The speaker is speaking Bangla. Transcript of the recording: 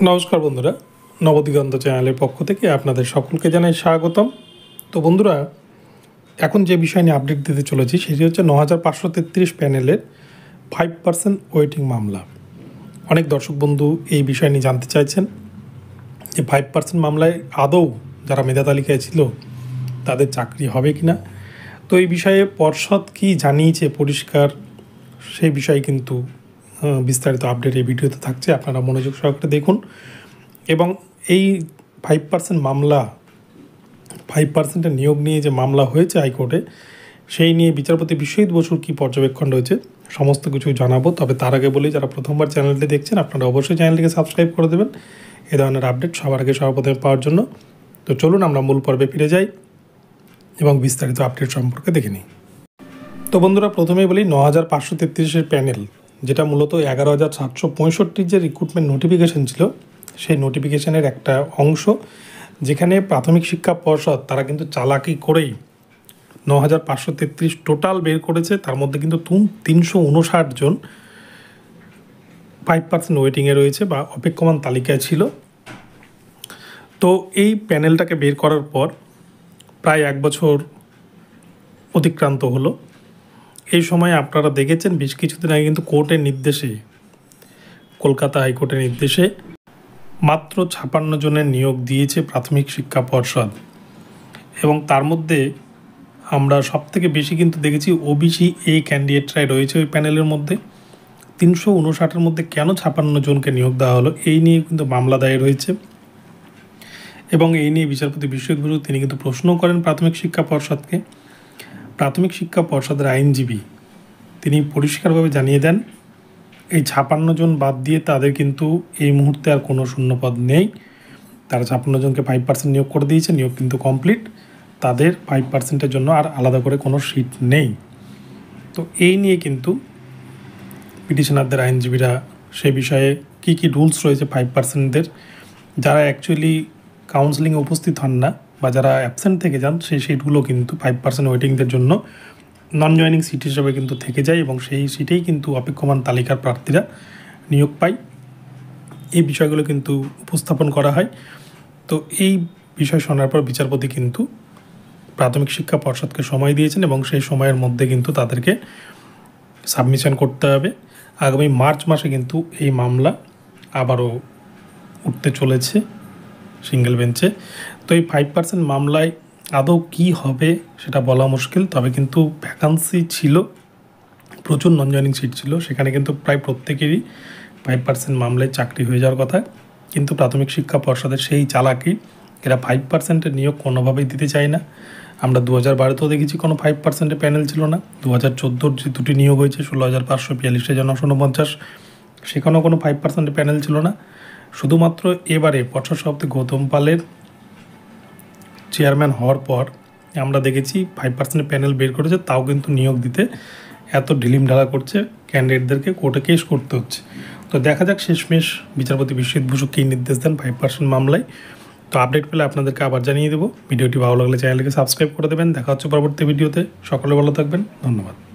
নমস্কার বন্ধুরা, নবদিগন্ত চ্যানেলের পক্ষ থেকে আপনাদের সকলকে জানাই স্বাগতম। তো বন্ধুরা, এখন যে বিষয় নিয়ে আপডেট দিতে চলেছি সেটি হচ্ছে ৯৫৩৩ প্যানেলের 5% ওয়েটিং মামলা। অনেক দর্শক বন্ধু এই বিষয় নিয়ে জানতে চাইছেন যে 5% মামলায় আদৌ যারা মেধা তালিকায় ছিল তাদের চাকরি হবে কি না। তো এই বিষয়ে পর্ষদ কি জানিয়েছে পরিষ্কার, সেই বিষয়ে কিন্তু বিস্তারিত আপডেট এই ভিডিওতে থাকছে, আপনারা মনোযোগ সহকারে দেখুন। এবং এই 5% মামলা, 5%-এর নিয়োগ নিয়ে যে মামলা হয়েছে হাইকোর্টে, সেই নিয়ে বিচারপতি বিশ্বজিৎ বসুর কী পর্যবেক্ষণ রয়েছে সমস্ত কিছু জানাবো। তবে তার আগে বলি, যারা প্রথমবার চ্যানেলটি দেখছেন আপনারা অবশ্যই চ্যানেলটিকে সাবস্ক্রাইব করে দেবেন এ ধরনের আপডেট সবার আগে সর্বপ্রথমে পাওয়ার জন্য। তো চলুন আমরা মূল পর্বে ফিরে যাই এবং বিস্তারিত আপডেট সম্পর্কে দেখে নিই। তো বন্ধুরা, প্রথমেই বলি ৯৫৩৩-এর প্যানেল, যেটা মূলত ১১,৭৬৫ যে রিক্রুটমেন্ট নোটিফিকেশন ছিল, সেই নোটিফিকেশনের একটা অংশ, যেখানে প্রাথমিক শিক্ষা পর্ষদ তারা কিন্তু চালাকি করেই ৯৫৩৩ টোটাল বের করেছে। তার মধ্যে কিন্তু ৩৫৯ জন 5% ওয়েটিংয়ে রয়েছে বা অপেক্ষমান তালিকায় ছিল। তো এই প্যানেলটাকে বের করার পর প্রায় ১ বছর অতিক্রান্ত হলো। এই সময় আপনারা দেখেছেন বেশ কিছুদিন আগে কিন্তু কোর্টের নির্দেশে, কলকাতা হাইকোর্টের নির্দেশে মাত্র ৫৬ জনের নিয়োগ দিয়েছে প্রাথমিক শিক্ষা পর্ষদ। এবং তার মধ্যে আমরা সবথেকে বেশি কিন্তু দেখেছি ওবিসি এই ক্যান্ডিডেটরাই রয়েছে ওই প্যানেলের মধ্যে। ৩৫৯-এর মধ্যে কেন ৫৬ জনকে নিয়োগ দেওয়া হলো, এই নিয়ে কিন্তু মামলা দায়ের হয়েছে। এবং এই নিয়ে বিচারপতি বিশ্বজিৎ বসু তিনি কিন্তু প্রশ্নও করেন প্রাথমিক শিক্ষা পর্ষদকে। প্রাথমিক শিক্ষা পর্ষদের আইনজীবী তিনি পরিষ্কারভাবে জানিয়ে দেন, এই ৫৬ জন বাদ দিয়ে তাদের কিন্তু এই মুহূর্তে আর কোনো শূন্যপদ নেই। তারা ৫৬ জনকে 5% নিয়োগ করে দিয়েছে, নিয়োগ কিন্তু কমপ্লিট। তাদের 5%-এর জন্য আর আলাদা করে কোনো সিট নেই। তো এই নিয়ে কিন্তু পিটিশনারদের আইনজীবীরা সে বিষয়ে কী কী রুলস রয়েছে 5%-দের, যারা অ্যাকচুয়ালি কাউন্সেলিংয়ে উপস্থিত হন না বা যারা অ্যাবসেন্ট থেকে যান, সেই সিটগুলো কিন্তু 5% ওয়েটিংদের জন্য নন জয়নিং সিট হিসেবে কিন্তু থেকে যায় এবং সেই সিটেই কিন্তু অপেক্ষমান তালিকার প্রার্থীরা নিয়োগ পায়। এই বিষয়গুলো কিন্তু উপস্থাপন করা হয়। তো এই বিষয় শোনার পর বিচারপতি কিন্তু প্রাথমিক শিক্ষা পর্ষদকে সময় দিয়েছেন এবং সেই সময়ের মধ্যে কিন্তু তাদেরকে সাবমিশন করতে হবে। আগামী মার্চ মাসে কিন্তু এই মামলা আবারও উঠতে চলেছে সিঙ্গেল বেঞ্চে। তো এই 5% মামলায় আদৌ কী হবে সেটা বলা মুশকিল। তবে কিন্তু ভ্যাকান্সি ছিল, প্রচুর নন জয়নিং সিট ছিল, সেখানে কিন্তু প্রায় প্রত্যেকেরই 5% মামলায় চাকরি হয়ে যাওয়ার কথা। কিন্তু প্রাথমিক শিক্ষা পর্ষদের সেই চালাকি, এরা 5%-এর নিয়োগ কোনোভাবেই দিতে চায় না। আমরা 2012-তেও দেখেছি কোনো 5%-এর প্যানেল ছিল না। 2014-র যে দুটি নিয়োগ হয়েছে 16,542 জন 49, সেখানেও কোনো 5%-এর প্যানেল ছিল না। শুধুমাত্র এবারে পর্ষদ সভাপতি গৌতম পালের চেয়ারম্যান হওয়ার পর আমরা দেখেছি 5% প্যানেল বের করেছে, তাও কিন্তু নিয়োগ দিতে এত ঢিলিমঢালা করছে, ক্যান্ডিডেটদেরকে কোর্টে কেস করতে হচ্ছে। তো দেখা যাক শেষমেশ বিচারপতি বিশ্বজিৎ বসু কী নির্দেশ দেন 5% মামলায়। তো আপডেট পেলে আপনাদেরকে আবার জানিয়ে দেবো। ভিডিওটি ভালো লাগলে চ্যানেলটিকে সাবস্ক্রাইব করে দেবেন। দেখা হচ্ছে পরবর্তী ভিডিওতে। সকলে ভালো থাকবেন, ধন্যবাদ।